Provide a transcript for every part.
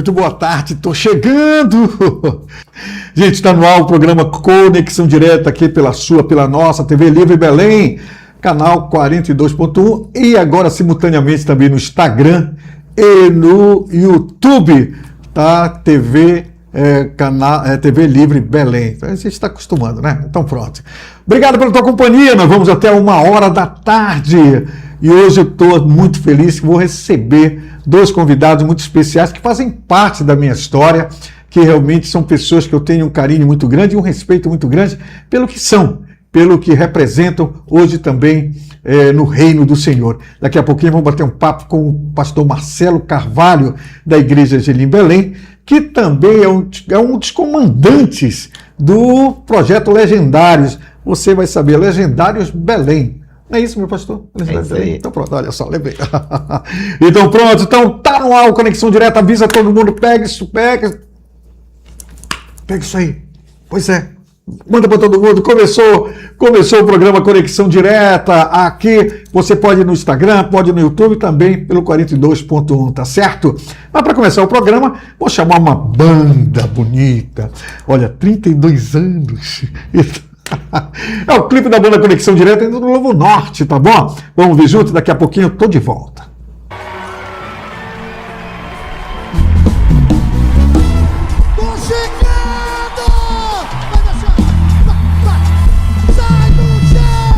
Muito boa tarde, tô chegando! Gente, está no ar o programa Conexão Direta aqui pela nossa TV Livre Belém, canal 42.1 e agora simultaneamente também no Instagram e no YouTube, tá? TV Livre Belém. A gente está acostumando, né? Então pronto. Obrigado pela tua companhia, nós vamos até 13h e hoje eu estou muito feliz que vou receber dois convidados muito especiais que fazem parte da minha história, que realmente são pessoas que eu tenho um carinho muito grande e um respeito muito grande pelo que são, pelo que representam hoje também no reino do Senhor. Daqui a pouquinho vamos bater um papo com o pastor Marcelo Carvalho, da Igreja Angelim Belém, que também é um dos comandantes do projeto Legendários. Você vai saber, Legendários Belém. Não é isso, meu pastor? É isso aí. Então pronto, olha só, lembrei. Então pronto, então tá no ar o Conexão Direta, avisa todo mundo, pega isso aí. Pois é, manda para todo mundo, começou o programa Conexão Direta aqui, você pode ir no Instagram, pode ir no YouTube também pelo 42.1, tá certo? Mas para começar o programa, vou chamar uma banda bonita, olha, 32 anos... É o clipe da banda Conexão Direta indo no Novo Norte, tá bom? Vamos ver junto, daqui a pouquinho eu tô de volta. Tô chegando! Vai deixar! Vai! Sai do chão!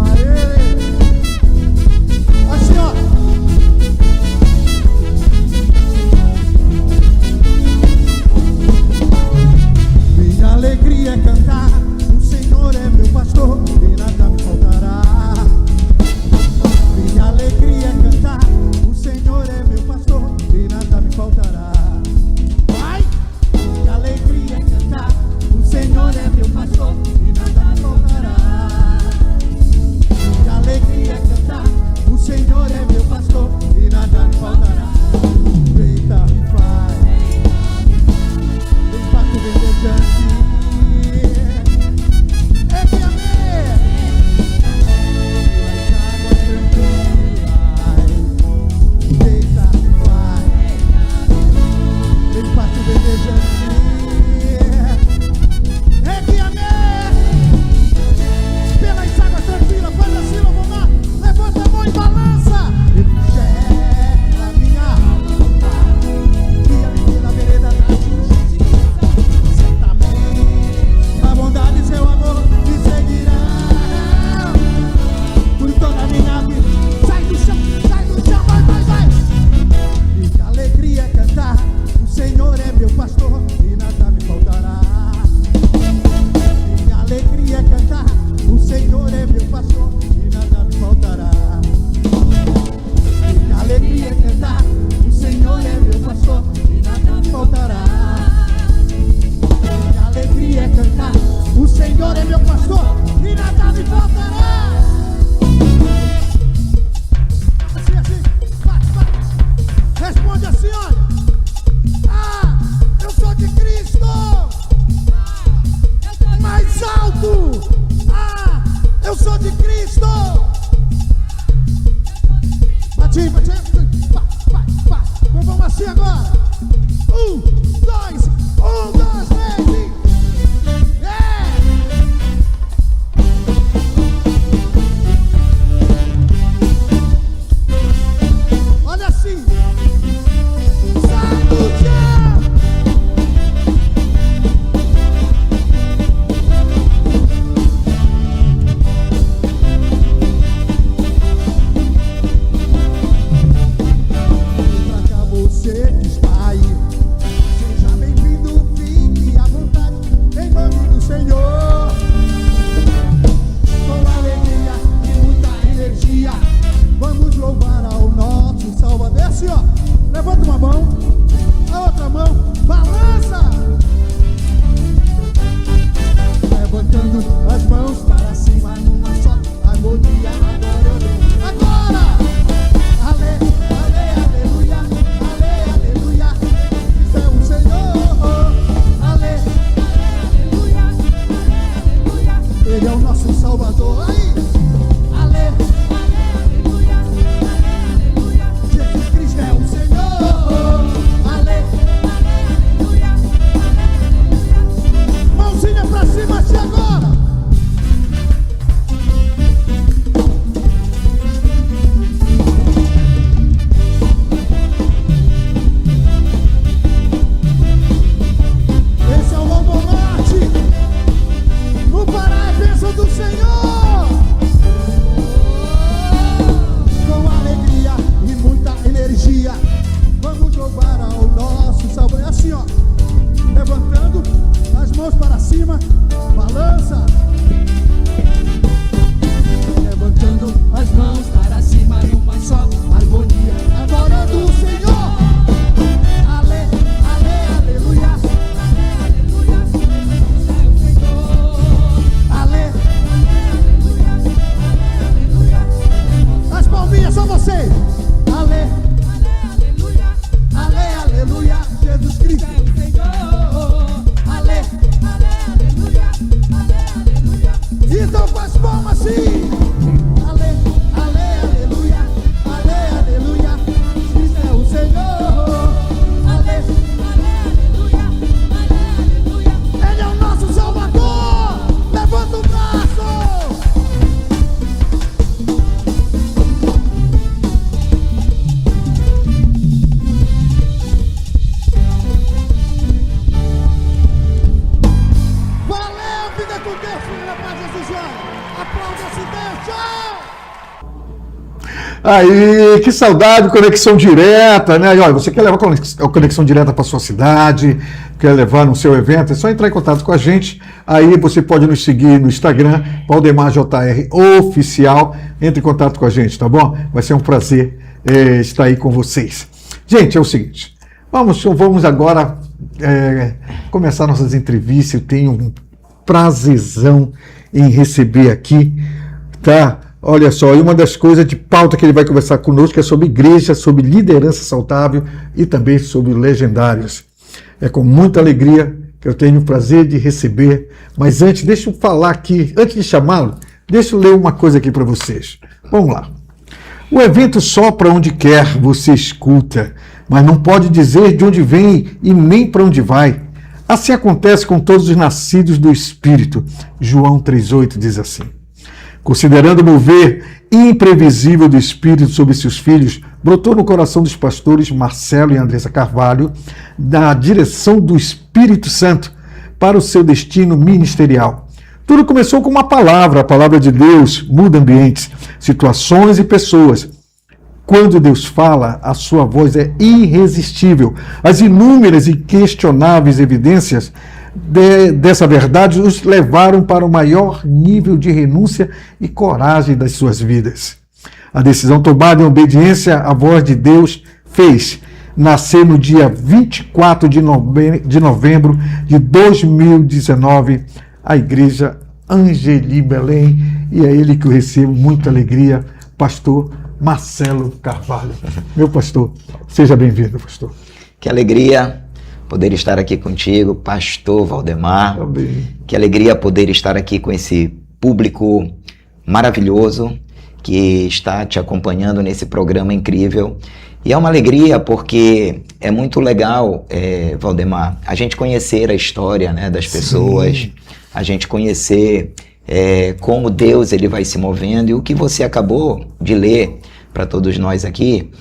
Aê! Assim, ó! Minha alegria é cantar, o Senhor é meu pastor e nada me faltará. Minha alegria é cantar, o Senhor é meu pastor e nada me faltará. Vai! Minha alegria é cantar, o Senhor é meu pastor e nada me faltará. Minha alegria é cantar, o Senhor é meu pastor e nada me faltará. Eita, me faz, vem fato verdejante. Salvador, aí, ale, aleluia, aleluia, palma assim. Ale, ale, aleluia. Ale, aleluia. Cristo é o Senhor. Ale, ale, aleluia. Ale, aleluia. Ele é o nosso Salvador. Levanta o braço. Valeu, vida com Deus, filho da paz, Jesus joia. Aplauda-se Deus, tchau. Aí, que saudade, conexão direta, né? E, olha, você quer levar a conexão direta para sua cidade, quer levar no seu evento, é só entrar em contato com a gente. Aí você pode nos seguir no Instagram, Valdemar JR Oficial. Entre em contato com a gente, tá bom? Vai ser um prazer estar aí com vocês. Gente, é o seguinte, vamos agora começar nossas entrevistas. Eu tenho um prazerzão em receber aqui, tá? Olha só, e uma das coisas de pauta que ele vai conversar conosco é sobre igreja, sobre liderança saudável e também sobre legendários. É com muita alegria que eu tenho o prazer de receber, mas antes, deixa eu falar aqui, antes de chamá-lo, deixa eu ler uma coisa aqui para vocês. Vamos lá. O evento sopra onde quer, você escuta, mas não pode dizer de onde vem e nem para onde vai. Assim acontece com todos os nascidos do Espírito. João 3,8 diz assim. Considerando o mover imprevisível do Espírito sobre seus filhos, brotou no coração dos pastores Marcelo e Andressa Carvalho da direção do Espírito Santo para o seu destino ministerial. Tudo começou com uma palavra, a palavra de Deus muda ambientes, situações e pessoas. Quando Deus fala, a sua voz é irresistível. As inúmeras e questionáveis evidências dessa verdade os levaram para o maior nível de renúncia e coragem das suas vidas. A decisão tomada em obediência à voz de Deus fez nascer no dia 24 de novembro de 2019 a Igreja Angeli Belém, e é ele que eu recebo muita alegria, pastor Marcelo Carvalho. Meu pastor, seja bem-vindo, pastor. Que alegria poder estar aqui contigo, pastor Valdemar. Amém. Que alegria poder estar aqui com esse público maravilhoso que está te acompanhando nesse programa incrível. E é uma alegria porque é muito legal, Valdemar, a gente conhecer a história, né, das pessoas, sim, a gente conhecer como Deus ele vai se movendo, e o que você acabou de ler para todos nós aqui,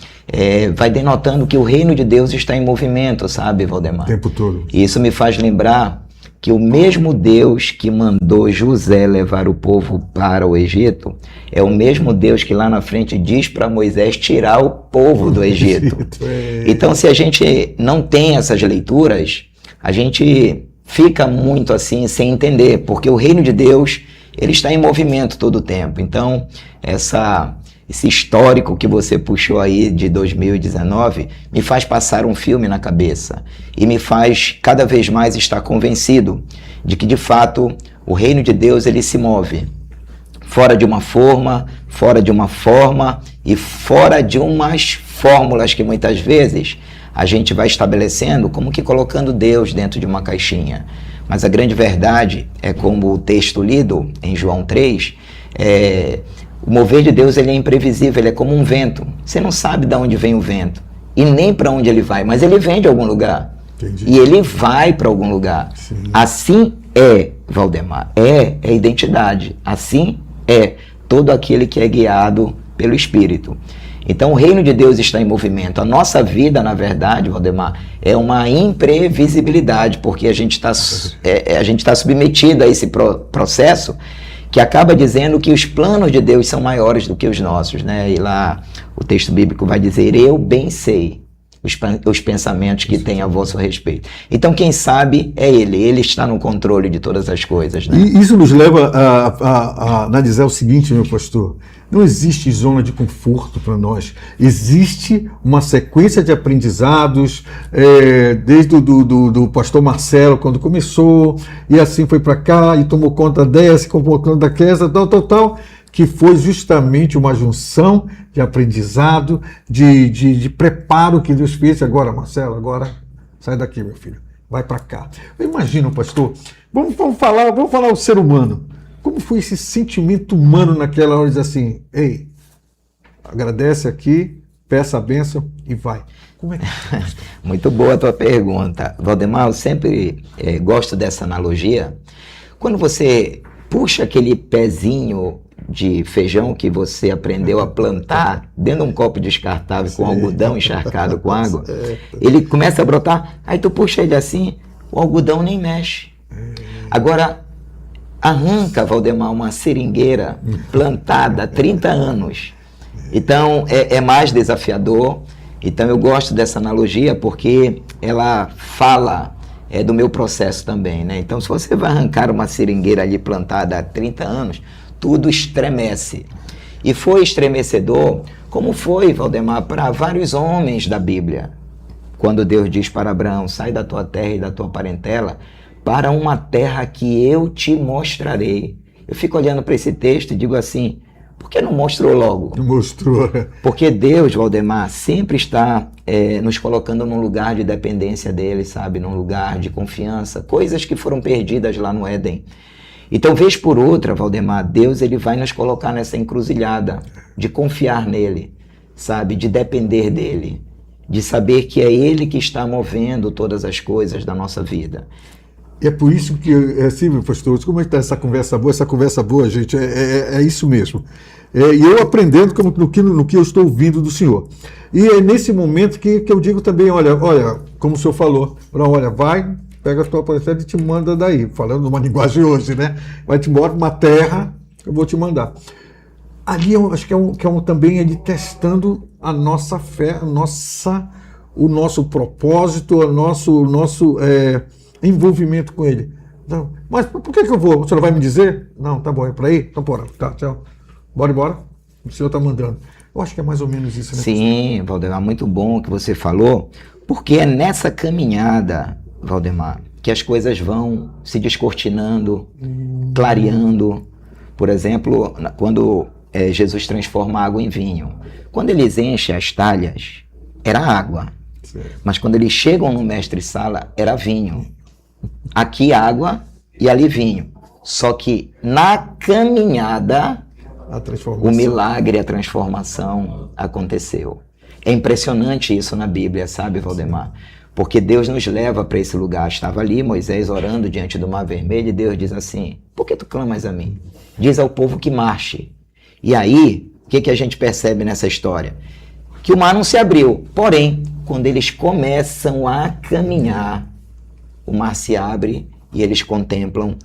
vai denotando que o reino de Deus está em movimento, sabe, Valdemar? O tempo todo. E isso me faz lembrar que o mesmo Deus que mandou José levar o povo para o Egito, é o mesmo Deus que lá na frente diz para Moisés tirar o povo do Egito. Então, se a gente não tem essas leituras, a gente fica muito assim, sem entender, porque o reino de Deus, ele está em movimento todo o tempo. Então, esse histórico que você puxou aí de 2019 me faz passar um filme na cabeça e me faz cada vez mais estar convencido de que, de fato, o reino de Deus ele se move fora de uma forma e fora de umas fórmulas que muitas vezes a gente vai estabelecendo, como que colocando Deus dentro de uma caixinha. Mas a grande verdade é, como o texto lido em João 3, o mover de Deus ele é imprevisível, ele é como um vento. Você não sabe de onde vem o vento e nem para onde ele vai, mas ele vem de algum lugar. Entendi. E ele vai para algum lugar. Sim. Assim é, Valdemar, é identidade. Assim é todo aquele que é guiado pelo Espírito. Então o reino de Deus está em movimento. A nossa vida, na verdade, Valdemar, é uma imprevisibilidade, porque a gente está submetido a esse processo que acaba dizendo que os planos de Deus são maiores do que os nossos, né? E lá o texto bíblico vai dizer, eu bem sei os pensamentos que tem a vosso respeito. Então quem sabe é ele está no controle de todas as coisas, né? E isso nos leva a analisar o seguinte, meu pastor, não existe zona de conforto para nós, existe uma sequência de aprendizados, desde do pastor Marcelo, quando começou, e assim foi para cá, e tomou conta dessa, tomou conta daquela, tal, que foi justamente uma junção de aprendizado, de preparo que Deus fez. Agora, Marcelo, agora sai daqui, meu filho, vai para cá. Eu imagino, pastor, vamos falar o ser humano. Como foi esse sentimento humano naquela hora de dizer assim, ei, agradece aqui, peça a bênção e vai. Como é que foi? Muito boa a tua pergunta. Valdemar, eu sempre gosto dessa analogia. Quando você puxa aquele pezinho de feijão que você aprendeu a plantar dentro de um copo descartável com algodão encharcado com água, ele começa a brotar, aí tu puxa ele assim, o algodão nem mexe. Agora, arranca, Valdemar, uma seringueira plantada há 30 anos. Então, é mais desafiador. Então, eu gosto dessa analogia porque ela fala do meu processo também, né? Então, se você vai arrancar uma seringueira ali plantada há 30 anos, tudo estremece. E foi estremecedor, como foi, Valdemar, para vários homens da Bíblia. Quando Deus diz para Abraão, sai da tua terra e da tua parentela, para uma terra que eu te mostrarei. Eu fico olhando para esse texto e digo assim, por que não mostrou logo? Não mostrou. Porque Deus, Valdemar, sempre está nos colocando num lugar de dependência dele, sabe? Num lugar de confiança. Coisas que foram perdidas lá no Éden. Então, vez por outra, Valdemar, Deus ele vai nos colocar nessa encruzilhada de confiar nele, sabe? De depender dele. De saber que é ele que está movendo todas as coisas da nossa vida. E é por isso que, assim, meu pastor, como é que está essa conversa boa? Essa conversa boa, gente, é isso mesmo. E eu aprendendo no que eu estou ouvindo do Senhor. E é nesse momento que eu digo também, olha, como o Senhor falou, olha, vai, pega a tua parentela e te manda daí, falando numa linguagem hoje, né? Vai te embora uma terra, eu vou te mandar. Ali eu acho que também ele testando a nossa fé, o nosso propósito, o nosso envolvimento com ele. Não, mas por que eu vou? O senhor vai me dizer? Não, tá bom, é para ir? Então bora, tá, tchau. Bora embora. O senhor está mandando. Eu acho que é mais ou menos isso, né? Sim, Valdemar, muito bom o que você falou, porque é nessa caminhada, Valdemar, que as coisas vão se descortinando, clareando. Por exemplo, quando Jesus transforma a água em vinho. Quando eles enchem as talhas, era água. Certo. Mas quando eles chegam no mestre-sala, era vinho. Aqui água e ali vinho. Só que na caminhada, o milagre, a transformação aconteceu. É impressionante isso na Bíblia, sabe, Valdemar? Porque Deus nos leva para esse lugar. Estava ali Moisés orando diante do Mar Vermelho e Deus diz assim, por que tu clamas a mim? Diz ao povo que marche. E aí, o que a gente percebe nessa história? Que o mar não se abriu. Porém, quando eles começam a caminhar, o mar se abre e eles contemplam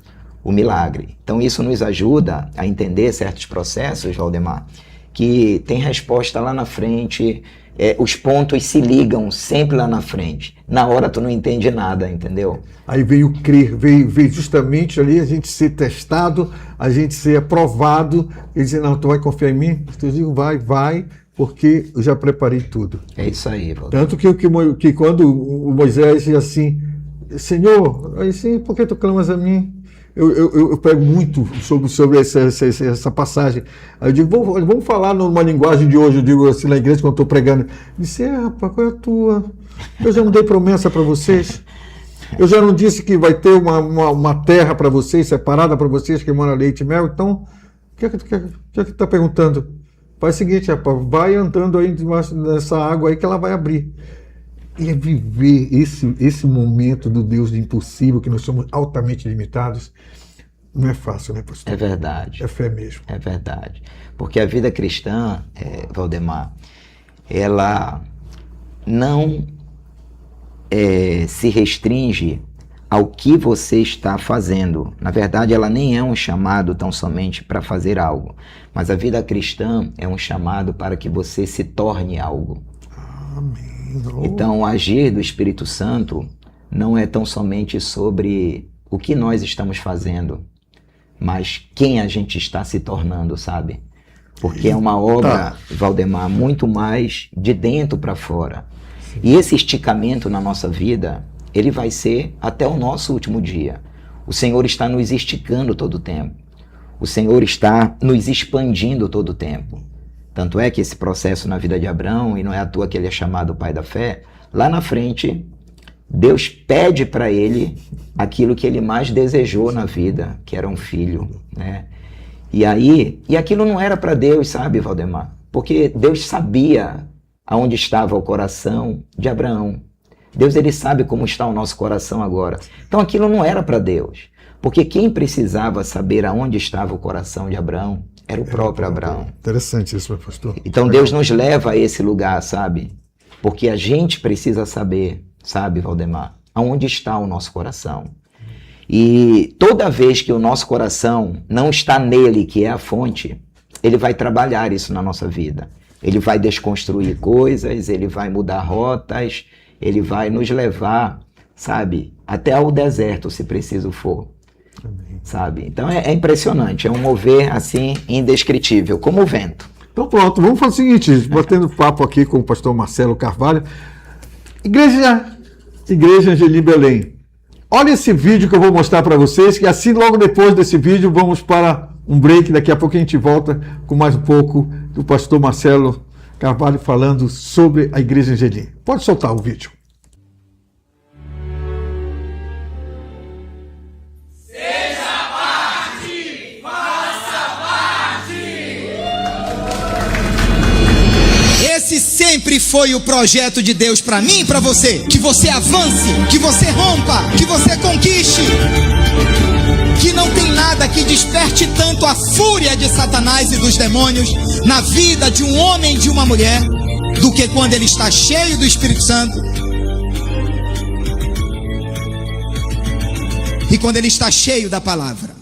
o milagre. Então isso nos ajuda a entender certos processos, Valdemar, que tem resposta lá na frente, os pontos se ligam sempre lá na frente. Na hora tu não entende nada, entendeu? Aí veio crer, veio justamente ali a gente ser testado, a gente ser aprovado, e dizer, não, tu vai confiar em mim? Eu digo, vai, porque eu já preparei tudo. É isso aí, Valdemar. Tanto que quando o Moisés diz assim, Senhor, aí sim, por que tu clamas a mim? Eu pego muito sobre essa passagem. Aí eu digo, vamos falar numa linguagem de hoje, eu digo assim na igreja quando eu estou pregando. Disse, rapaz, qual é a tua? Eu já não dei promessa para vocês. Eu já não disse que vai ter uma terra para vocês, separada para vocês, que mora leite e mel. Então, o que é que tu está perguntando? Faz o seguinte, rapaz, vai andando aí nessa água aí que ela vai abrir. E é viver esse momento do Deus do impossível, que nós somos altamente limitados, não é fácil, né, pastor? É verdade. É fé mesmo. É verdade. Porque a vida cristã, Valdemar, ela não se restringe ao que você está fazendo. Na verdade, ela nem é um chamado tão somente para fazer algo. Mas a vida cristã é um chamado para que você se torne algo. Amém. Então, o agir do Espírito Santo não é tão somente sobre o que nós estamos fazendo, mas quem a gente está se tornando, sabe? Porque é uma obra, Valdemar, muito mais de dentro para fora. Sim. E esse esticamento na nossa vida, ele vai ser até o nosso último dia. O Senhor está nos esticando todo o tempo. O Senhor está nos expandindo todo o tempo. Tanto é que esse processo na vida de Abraão, e não é à toa que ele é chamado o pai da fé, lá na frente Deus pede para ele aquilo que ele mais desejou na vida, que era um filho, né? E aquilo não era para Deus, sabe, Valdemar? Porque Deus sabia aonde estava o coração de Abraão. Deus, ele sabe como está o nosso coração agora. Então aquilo não era para Deus. Porque quem precisava saber aonde estava o coração de Abraão era o próprio Abraão. Interessante isso, meu pastor. Então Deus nos leva a esse lugar, sabe? Porque a gente precisa saber, sabe, Valdemar, aonde está o nosso coração. E toda vez que o nosso coração não está nele, que é a fonte, ele vai trabalhar isso na nossa vida. Ele vai desconstruir coisas, ele vai mudar rotas, ele vai nos levar, sabe, até ao deserto, se preciso for. Amém. Sabe? Então é impressionante, é um mover assim indescritível, como o vento. Então pronto, vamos fazer o seguinte, batendo papo aqui com o pastor Marcelo Carvalho. Igreja Angelim Belém. Olha esse vídeo que eu vou mostrar para vocês, que assim logo depois desse vídeo vamos para um break, daqui a pouco a gente volta com mais um pouco do pastor Marcelo Carvalho falando sobre a Igreja Angelim. Pode soltar o vídeo. Esse sempre foi o projeto de Deus para mim e para você. Que você avance, que você rompa, que você conquiste. Que não tem nada que desperte tanto a fúria de Satanás e dos demônios na vida de um homem e de uma mulher do que quando ele está cheio do Espírito Santo e quando ele está cheio da palavra.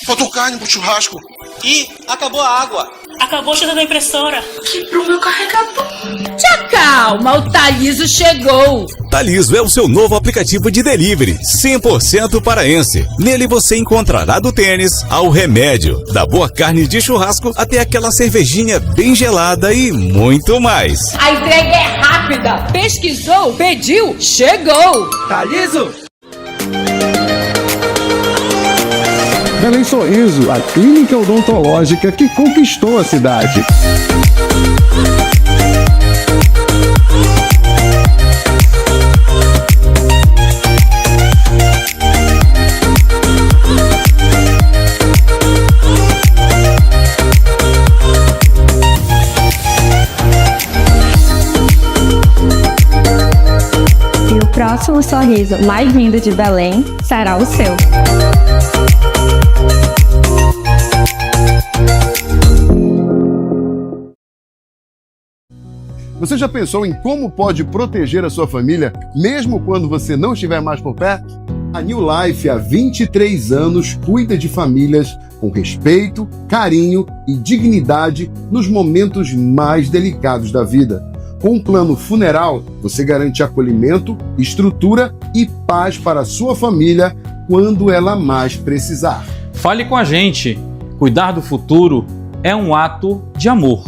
Faltou carne pro churrasco. Ih, acabou a água. Acabou o cheiro da impressora. Quebrou meu carregador. Te calma, o Taliso chegou. Taliso é o seu novo aplicativo de delivery, 100% paraense. Nele você encontrará do tênis ao remédio, da boa carne de churrasco até aquela cervejinha bem gelada e muito mais. A entrega é rápida. Pesquisou, pediu, chegou. Taliso! Belém Sorriso, a clínica odontológica que conquistou a cidade. E o próximo sorriso mais lindo de Belém será o seu. Você já pensou em como pode proteger a sua família, mesmo quando você não estiver mais por perto? A New Life, há 23 anos, cuida de famílias com respeito, carinho e dignidade nos momentos mais delicados da vida. Com um plano funeral, você garante acolhimento, estrutura e paz para a sua família quando ela mais precisar. Fale com a gente. Cuidar do futuro é um ato de amor.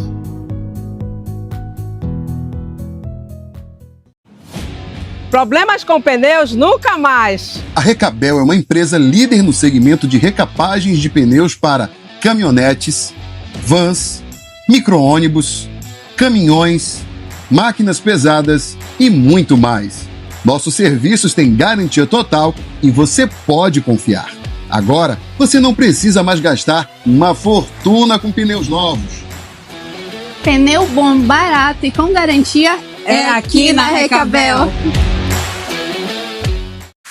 Problemas com pneus nunca mais. A Recabel é uma empresa líder no segmento de recapagens de pneus para caminhonetes, vans, micro-ônibus, caminhões, máquinas pesadas e muito mais. Nossos serviços têm garantia total e você pode confiar. Agora, você não precisa mais gastar uma fortuna com pneus novos. Pneu bom, barato e com garantia é aqui na Recabel.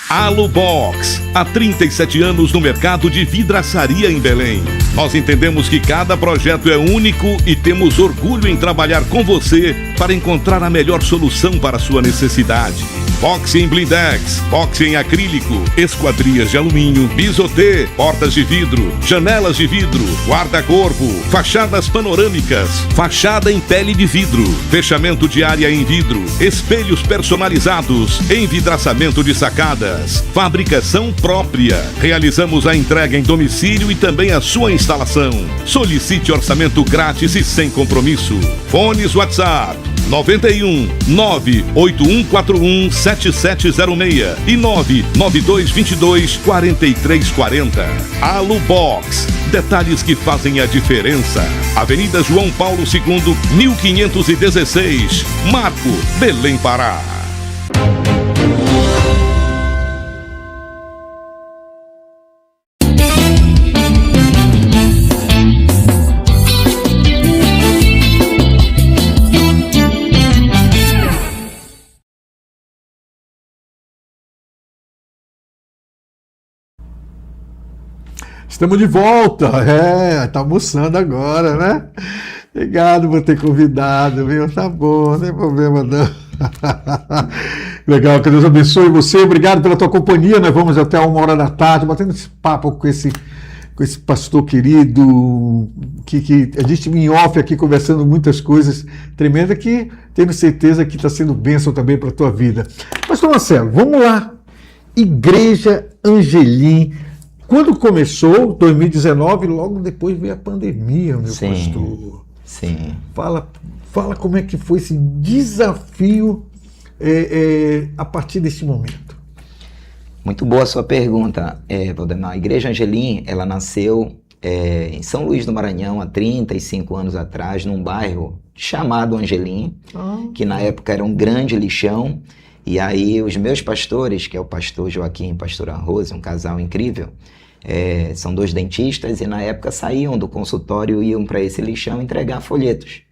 Alubox, há 37 anos no mercado de vidraçaria em Belém. Nós entendemos que cada projeto é único e temos orgulho em trabalhar com você para encontrar a melhor solução para a sua necessidade. boxe em blindex, boxe em acrílico, esquadrias de alumínio, bisotê, portas de vidro, janelas de vidro, guarda-corpo, fachadas panorâmicas, fachada em pele de vidro, fechamento de área em vidro, espelhos personalizados, envidraçamento de sacadas, fabricação própria. Realizamos a entrega em domicílio e também a sua instalação. Solicite orçamento grátis e sem compromisso. Fones WhatsApp 91 98141 7706 e 99222 4340. Alubox, detalhes que fazem a diferença. Avenida João Paulo II, 1516, Marco, Belém, Pará. Estamos de volta, tá almoçando agora, né? Obrigado por ter convidado, viu? Tá bom, não tem problema não. Legal, que Deus abençoe você, obrigado pela tua companhia, nós vamos até 1h da tarde, batendo esse papo com esse pastor querido, que a gente em off aqui conversando muitas coisas tremendas, que tenho certeza que está sendo bênção também para a tua vida. Pastor Marcelo, vamos lá, Igreja Angelim. Quando começou, 2019, logo depois veio a pandemia, meu pastor. Sim. Fala como é que foi esse desafio a partir desse momento. Muito boa a sua pergunta, Valdemar. A Igreja Angelim, ela nasceu em São Luís do Maranhão há 35 anos atrás, num bairro chamado Angelim, que na época era um grande lixão. E aí os meus pastores, que é o pastor Joaquim e a pastora Rose, um casal incrível, são 2 dentistas e na época saíam do consultório e iam para esse lixão entregar folhetos.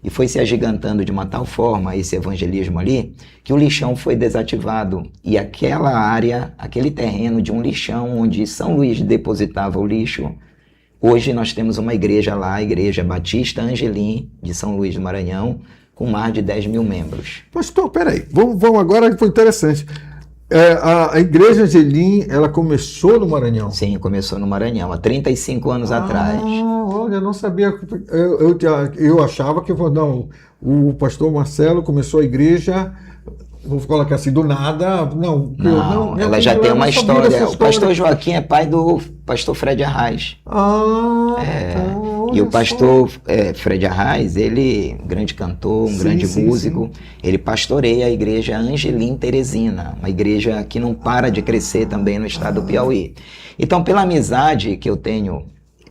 E foi se agigantando de uma tal forma esse evangelismo ali, que o lixão foi desativado. E aquela área, aquele terreno de um lixão onde São Luís depositava o lixo, hoje nós temos uma igreja lá, a Igreja Batista Angelim, de São Luís do Maranhão, com mais de 10 mil membros. Pastor, peraí, vamos agora, que foi interessante. A Igreja Angelim, ela começou no Maranhão? Sim, começou no Maranhão, há 35 anos atrás. Olha, eu não sabia, eu achava que não, o pastor Marcelo começou a igreja, vou colocar assim, do nada, não ela já tem uma história. O pastor Joaquim é pai do pastor Fred Arraes. E o pastor Fred Arraes, ele, um grande cantor, um grande músico, ele pastoreia a Igreja Angelim Teresina, uma igreja que não para de crescer também no estado do Piauí. Então, pela amizade que eu tenho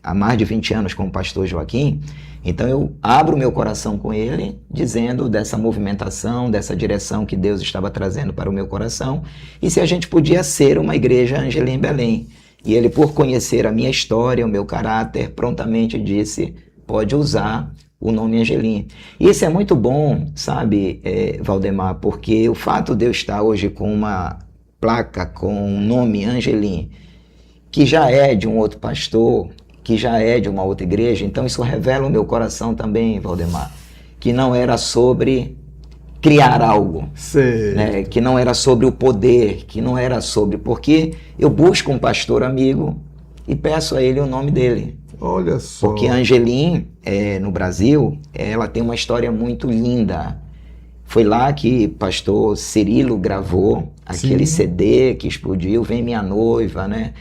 há mais de 20 anos com o pastor Joaquim, então eu abro meu coração com ele, dizendo dessa movimentação, dessa direção que Deus estava trazendo para o meu coração, e se a gente podia ser uma Igreja Angelim Belém. E ele, por conhecer a minha história, o meu caráter, prontamente disse, pode usar o nome Angelim. E isso é muito bom, sabe, Valdemar, porque o fato de eu estar hoje com uma placa com o nome Angelim, que já é de um outro pastor, que já é de uma outra igreja, então isso revela o meu coração também, Valdemar, que não era sobre criar algo, né? Que não era sobre o poder, que não era sobre... Porque eu busco um pastor amigo e peço a ele o nome dele. Olha só. Porque Angelim, no Brasil, ela tem uma história muito linda. Foi lá que pastor Cirilo gravou aquele CD que explodiu, Vem Minha Noiva, né?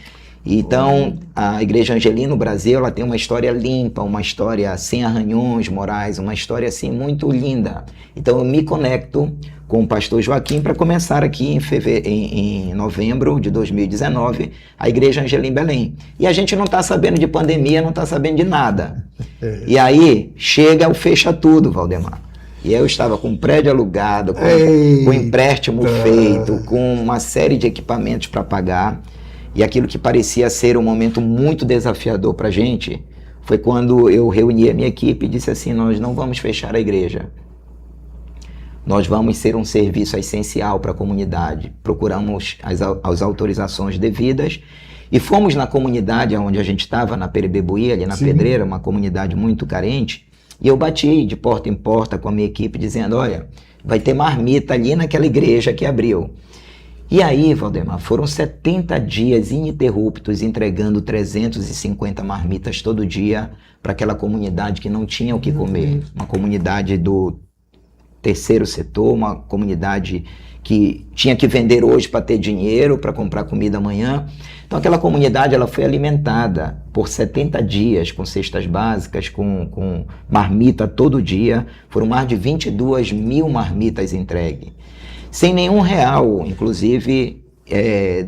Então, a Igreja Angelim no Brasil, ela tem uma história limpa, uma história sem arranhões morais, uma história assim muito linda. Então, eu me conecto com o pastor Joaquim para começar aqui em novembro de 2019 a Igreja Angelim Belém. E a gente não está sabendo de pandemia, não está sabendo de nada. E aí, chega o fecha tudo, Valdemar. E eu estava com um prédio alugado, com empréstimo feito, com uma série de equipamentos para pagar. E aquilo que parecia ser um momento muito desafiador para a gente foi quando eu reuni a minha equipe e disse assim, nós não vamos fechar a igreja. Nós vamos ser um serviço essencial para a comunidade. Procuramos as autorizações devidas e fomos na comunidade onde a gente estava, na Perebebuí, ali na Pedreira, uma comunidade muito carente. E eu bati de porta em porta com a minha equipe dizendo, olha, vai ter marmita ali naquela igreja que abriu. E aí, Valdemar, foram 70 dias ininterruptos entregando 350 marmitas todo dia para aquela comunidade que não tinha o que comer. Uma comunidade do terceiro setor, uma comunidade que tinha que vender hoje para ter dinheiro, para comprar comida amanhã. Então aquela comunidade ela foi alimentada por 70 dias com cestas básicas, com marmita todo dia. Foram mais de 22 mil marmitas entregues. Sem nenhum real, inclusive,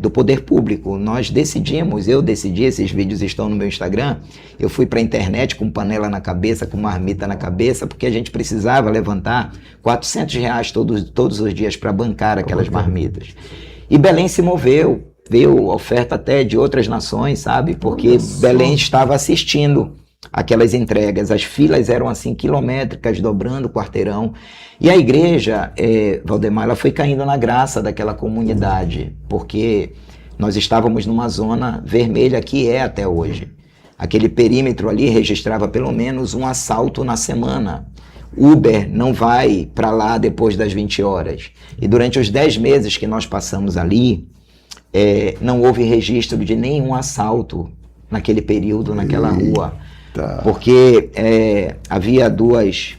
do poder público. Nós decidimos, eu decidi, esses vídeos estão no meu Instagram, eu fui para a internet com panela na cabeça, com marmita na cabeça, porque a gente precisava levantar R$400 todos os dias para bancar aquelas marmitas. E Belém se moveu, veio oferta até de outras nações, sabe? Porque Belém estava assistindo aquelas entregas, as filas eram assim quilométricas, dobrando o quarteirão, e a igreja, Valdemar, ela foi caindo na graça daquela comunidade, porque nós estávamos numa zona vermelha que é até hoje. Aquele perímetro ali registrava pelo menos um assalto na semana. Uber não vai para lá depois das 20 horas. E durante os 10 meses que nós passamos ali, não houve registro de nenhum assalto naquele período, naquela rua. Porque havia duas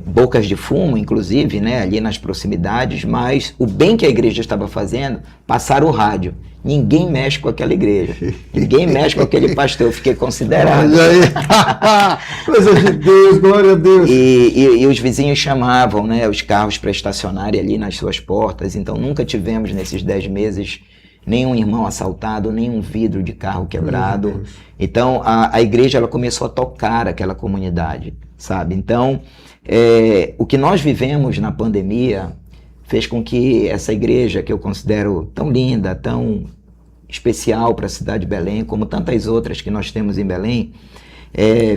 bocas de fumo, inclusive, né, ali nas proximidades, mas o bem que a igreja estava fazendo, passaram o rádio. Ninguém mexe com aquela igreja. Ninguém mexe com aquele pastor. Eu fiquei considerado. Olha aí. Coisa de Deus, glória a Deus. E os vizinhos chamavam, né, os carros para estacionarem ali nas suas portas. Então nunca tivemos nesses 10 meses nenhum irmão assaltado, nenhum vidro de carro quebrado. Então a igreja ela começou a tocar aquela comunidade, sabe? Então o que nós vivemos na pandemia fez com que essa igreja, que eu considero tão linda, tão especial para a cidade de Belém, como tantas outras que nós temos em Belém,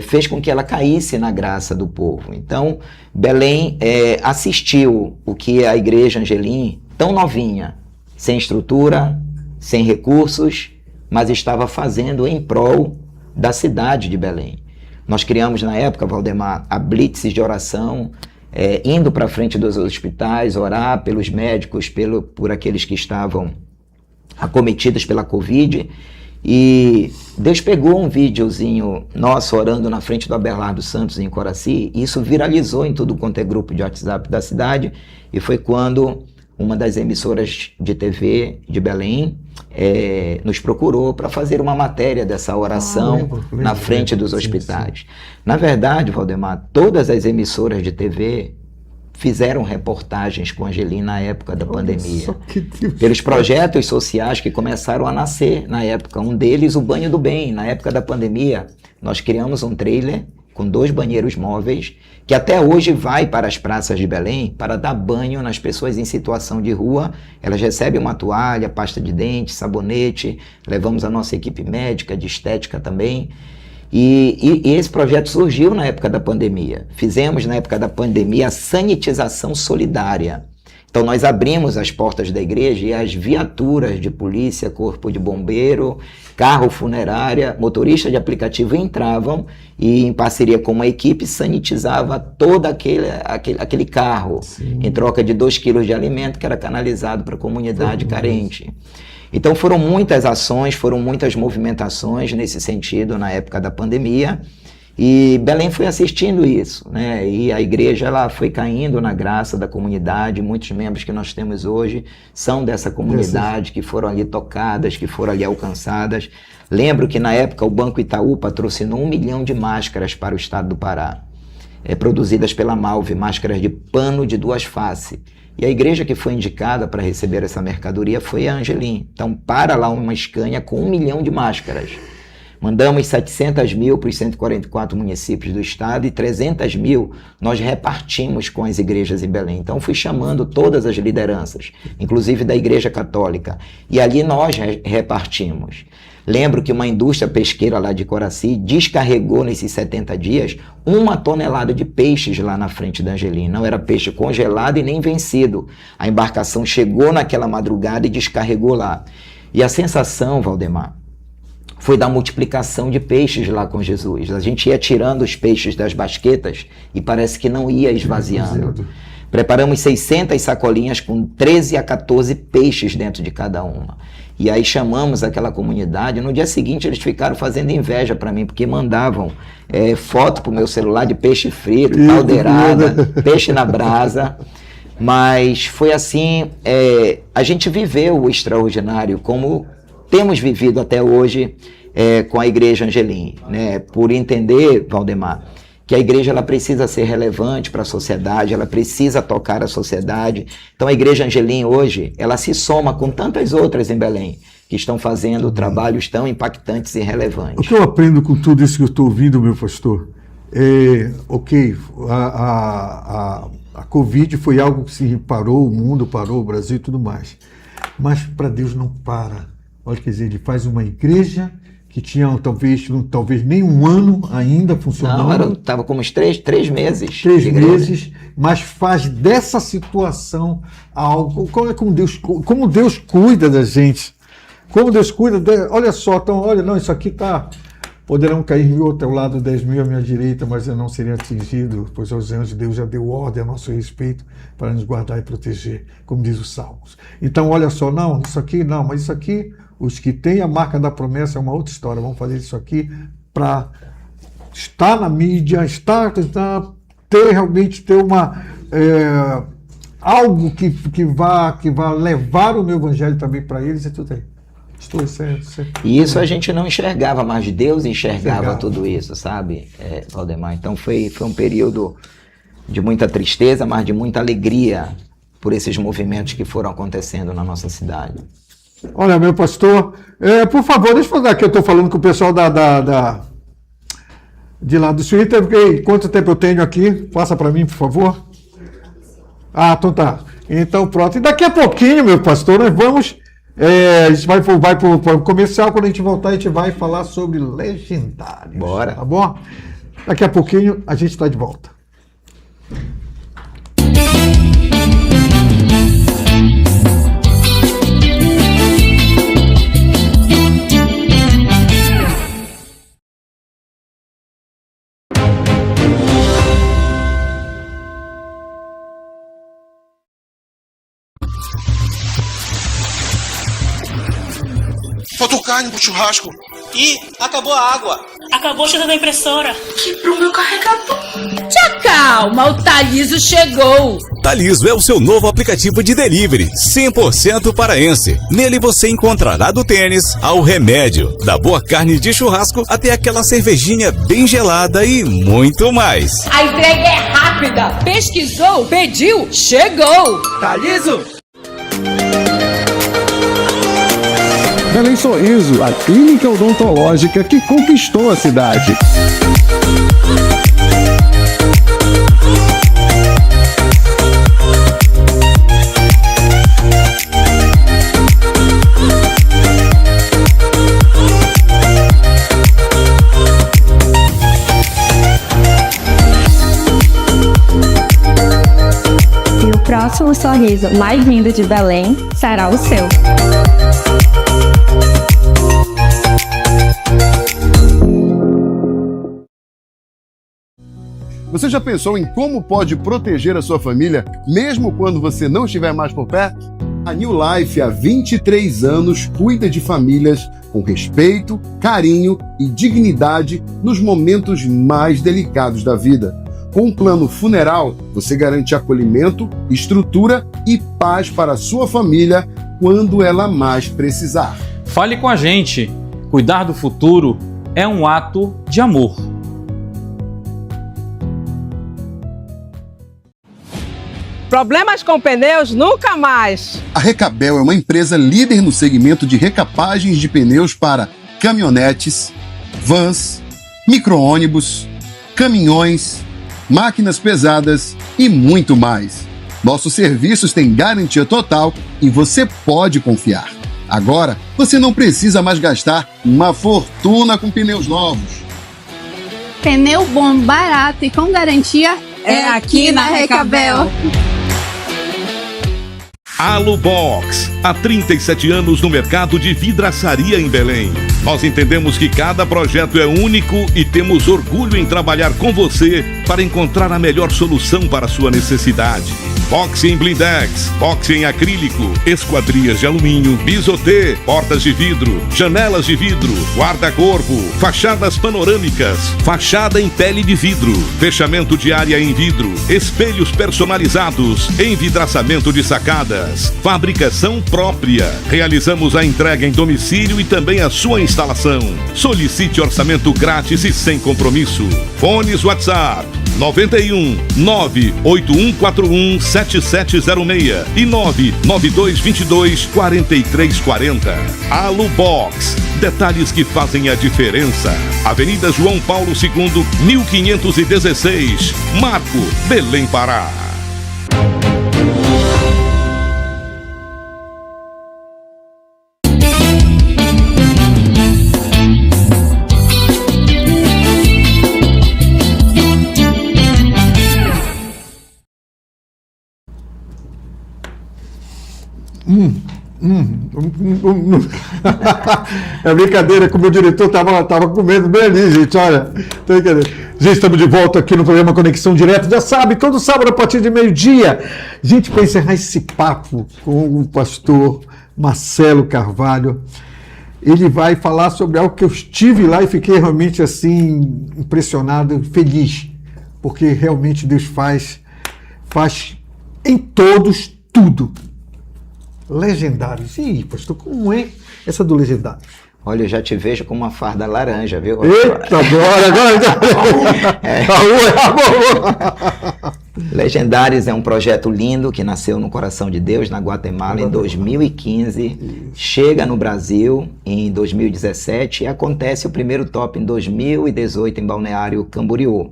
fez com que ela caísse na graça do povo. Então Belém assistiu o que a igreja Angelim, tão novinha, sem estrutura, sem recursos, mas estava fazendo em prol da cidade de Belém. Nós criamos na época, Valdemar, a blitz de oração, indo para frente dos hospitais, orar pelos médicos, por aqueles que estavam acometidos pela Covid. E Deus pegou um videozinho nosso orando na frente do Abelardo Santos em Coraci, e isso viralizou em tudo quanto é grupo de WhatsApp da cidade, e foi quando uma das emissoras de TV de Belém nos procurou para fazer uma matéria dessa oração na frente dos hospitais. Na verdade, Valdemar, todas as emissoras de TV fizeram reportagens com a Angelim na época da pandemia, pelos projetos sociais que começaram a nascer na época. Um deles, o Banho do Bem. Na época da pandemia, nós criamos um trailer com 2 banheiros móveis, que até hoje vai para as praças de Belém para dar banho nas pessoas em situação de rua. Elas recebem uma toalha, pasta de dente, sabonete, levamos a nossa equipe médica, de estética também. E esse projeto surgiu na época da pandemia. Fizemos na época da pandemia a sanitização solidária. Então nós abrimos as portas da igreja e as viaturas de polícia, corpo de bombeiro, carro funerária, motorista de aplicativo entravam e, em parceria com uma equipe, sanitizava todo aquele carro, em troca de 2 quilos de alimento que era canalizado para a comunidade carente. Então foram muitas ações, foram muitas movimentações nesse sentido na época da pandemia. E Belém foi assistindo isso, né? E a igreja ela foi caindo na graça da comunidade. Muitos membros que nós temos hoje são dessa comunidade, que foram ali tocadas, que foram ali alcançadas. Lembro que na época o Banco Itaú patrocinou 1 milhão de máscaras para o estado do Pará, produzidas pela Malve, máscaras de pano de 2 faces. E a igreja que foi indicada para receber essa mercadoria foi a Angelim. Então para lá uma Scania com 1 milhão de máscaras. Mandamos 700 mil para os 144 municípios do estado e 300 mil nós repartimos com as igrejas em Belém. Então fui chamando todas as lideranças, inclusive da Igreja Católica, e ali nós repartimos. Lembro que uma indústria pesqueira lá de Coraci descarregou nesses 70 dias 1 tonelada de peixes lá na frente da Angelim. Não era peixe congelado e nem vencido. A embarcação chegou naquela madrugada e descarregou lá. E a sensação, Valdemar, foi da multiplicação de peixes lá com Jesus. A gente ia tirando os peixes das basquetas e parece que não ia esvaziando. Preparamos 600 sacolinhas com 13 a 14 peixes dentro de cada uma. E aí chamamos aquela comunidade. No dia seguinte eles ficaram fazendo inveja para mim, porque mandavam foto pro meu celular de peixe frito, caldeirada, peixe na brasa. Mas foi assim, a gente viveu o extraordinário, como temos vivido até hoje com a Igreja Angelim, né? Por entender, Valdemar, que a igreja ela precisa ser relevante para a sociedade, ela precisa tocar a sociedade. Então a Igreja Angelim hoje, ela se soma com tantas outras em Belém, que estão fazendo trabalhos tão impactantes e relevantes. O que eu aprendo com tudo isso que eu estou ouvindo, meu pastor, a Covid foi algo que se parou, o mundo parou, o Brasil e tudo mais. Mas para Deus não para. Olha, quer dizer, ele faz uma igreja que tinha talvez nem um ano ainda funcionando. Não, estava como uns três meses. 3 meses, mas faz dessa situação algo. Como Deus cuida da gente. Como Deus cuida. Olha só, então, olha, não, isso aqui está. Poderão cair 1.000 ao teu lado, 10.000 à minha direita, mas eu não serei atingido, pois aos anjos de Deus já deu ordem a nosso respeito para nos guardar e proteger, como diz os Salmos. Então, olha só, não, isso aqui não, mas isso aqui, os que têm a marca da promessa é uma outra história. Vamos fazer isso aqui para estar na mídia, realmente ter uma algo que vá levar o meu evangelho também para eles e tudo aí. Estou certo. E isso a gente não enxergava, mas Deus enxergava tudo isso, sabe, Valdemar? Então foi um período de muita tristeza, mas de muita alegria por esses movimentos que foram acontecendo na nossa cidade. Olha, meu pastor, por favor, deixa eu falar aqui, eu estou falando com o pessoal de lá do Twitter, porque quanto tempo eu tenho aqui? Passa para mim, por favor. Ah, então tá. Então pronto. E daqui a pouquinho, meu pastor, nós vamos... a gente vai para o comercial. Quando a gente voltar, a gente vai falar sobre legendários. Bora. Tá bom? Daqui a pouquinho a gente está de volta. Faltou carne pro churrasco. Ih, acabou a água. Acabou a tinta da impressora. Quebrou meu carregador. Te acalma, o Taliso chegou. Taliso é o seu novo aplicativo de delivery 100% paraense. Nele você encontrará do tênis ao remédio, da boa carne de churrasco até aquela cervejinha bem gelada e muito mais. A entrega é rápida. Pesquisou, pediu, chegou. Taliso! Belém Sorriso, a clínica odontológica que conquistou a cidade. E o próximo sorriso mais lindo de Belém será o seu. Você já pensou em como pode proteger a sua família, mesmo quando você não estiver mais por perto? A New Life, há 23 anos, cuida de famílias com respeito, carinho e dignidade nos momentos mais delicados da vida. Com um plano funeral, você garante acolhimento, estrutura e paz para a sua família quando ela mais precisar. Fale com a gente. Cuidar do futuro é um ato de amor. Problemas com pneus nunca mais. A Recabel é uma empresa líder no segmento de recapagens de pneus para caminhonetes, vans, micro-ônibus, caminhões, máquinas pesadas e muito mais. Nossos serviços têm garantia total e você pode confiar. Agora, você não precisa mais gastar uma fortuna com pneus novos. Pneu bom, barato e com garantia é aqui na Recabel. Alubox, há 37 anos no mercado de vidraçaria em Belém. Nós entendemos que cada projeto é único e temos orgulho em trabalhar com você para encontrar a melhor solução para a sua necessidade. Box em blindex, box em acrílico, esquadrias de alumínio, bisotê, portas de vidro, janelas de vidro, guarda-corpo, fachadas panorâmicas, fachada em pele de vidro, fechamento de área em vidro, espelhos personalizados, envidraçamento de sacadas, fabricação própria. Realizamos a entrega em domicílio e também a sua instalação. Solicite orçamento grátis e sem compromisso. Fones WhatsApp 91 98141 7706 e 99222 4340. Alubox, detalhes que fazem a diferença. Avenida João Paulo II, 1516, Marco, Belém, Pará. É brincadeira, que o meu diretor tava comendo bem ali, gente, olha. Gente, estamos de volta aqui no programa Conexão Direta. Já sabe, todo sábado a partir de meio-dia. Gente, para encerrar esse papo com o pastor Marcelo Carvalho, ele vai falar sobre algo que eu estive lá e fiquei realmente assim impressionado, feliz, porque realmente Deus faz em todos tudo. Legendários. E aí, pastor, como é essa do Legendários? Olha, eu já te vejo com uma farda laranja, viu? Eita, agora! Legendários é um projeto lindo que nasceu no coração de Deus, na Guatemala, em 2015. Chega no Brasil em 2017 e acontece o primeiro top em 2018 em Balneário Camboriú.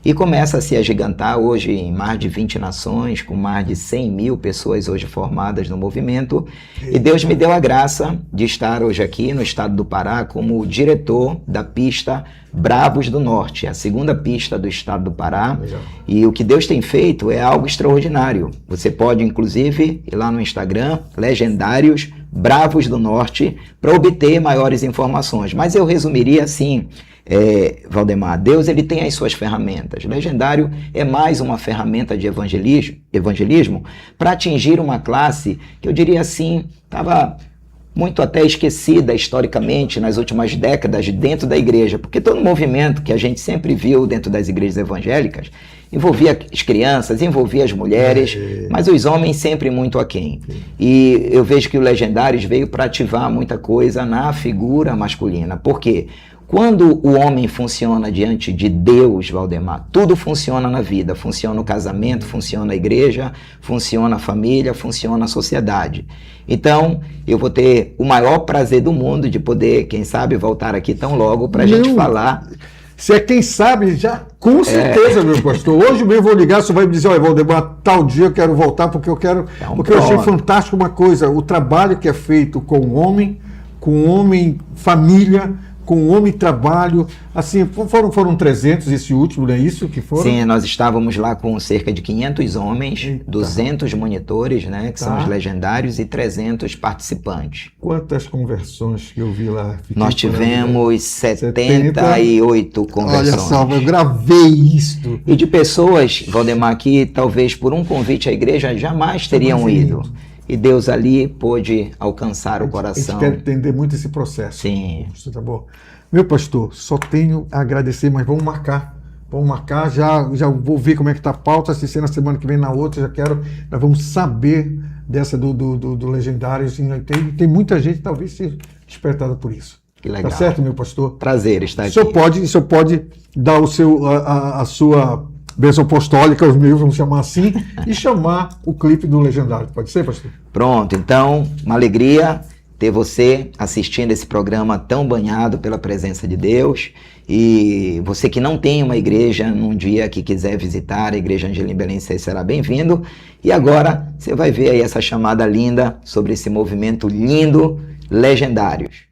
E começa a se agigantar hoje em mais de 20 nações, com mais de 100 mil pessoas hoje formadas no movimento. E Deus me deu a graça de estar hoje aqui no estado do Pará como diretor da pista Bravos do Norte, a segunda pista do estado do Pará. Legal. E o que Deus tem feito é algo extraordinário. Você pode, inclusive, ir lá no Instagram, Legendários Bravos do Norte, para obter maiores informações. Mas eu resumiria assim... Valdemar, Deus ele tem as suas ferramentas. Legendário é mais uma ferramenta de evangelismo para atingir uma classe que eu diria assim, estava muito até esquecida historicamente nas últimas décadas dentro da igreja, porque todo movimento que a gente sempre viu dentro das igrejas evangélicas envolvia as crianças, envolvia as mulheres, mas os homens sempre muito aquém. E eu vejo que o Legendários veio para ativar muita coisa na figura masculina. Por quê? Quando o homem funciona diante de Deus, Valdemar, tudo funciona na vida. Funciona o casamento, funciona a igreja, funciona a família, funciona a sociedade. Então, eu vou ter o maior prazer do mundo de poder, quem sabe, voltar aqui tão logo para a gente falar. Se é quem sabe, já com certeza, meu pastor. Hoje mesmo vou ligar, você vai me dizer, olha, Valdemar, tal dia eu quero voltar, porque eu quero. Porque eu achei fantástico uma coisa, o trabalho que é feito com o homem família, com o homem trabalho, assim, foram 300 esse último, não é isso que foram? Sim, nós estávamos lá com cerca de 500 homens, 200 monitores, né, que são os legendários, e 300 participantes. Quantas conversões que eu vi lá? Nós tivemos 78 conversões. Olha só, eu gravei isto. E de pessoas, Valdemar, que talvez por um convite à igreja jamais teriam ido. E Deus ali pôde alcançar o coração. A gente quer entender muito esse processo. Sim. Tá bom. Meu pastor, só tenho a agradecer, mas vamos marcar. Vamos marcar, já vou ver como é que tá a pauta, se ser na semana que vem, na outra, nós vamos saber dessa do Legendário. Assim, tem muita gente, talvez, ser despertada por isso. Que legal. Tá certo, meu pastor? Prazer estar aqui. O senhor pode dar a sua bênção apostólica, os meus, vamos chamar assim, e chamar o clipe do Legendário. Pode ser, pastor? Pronto, então, uma alegria ter você assistindo esse programa tão banhado pela presença de Deus. E você que não tem uma igreja, num dia que quiser visitar a Igreja Angelim Belém, você será bem-vindo. E agora você vai ver aí essa chamada linda sobre esse movimento lindo, Legendários.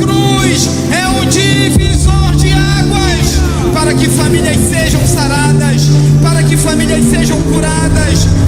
Cruz é um divisor de águas para que famílias sejam pesadas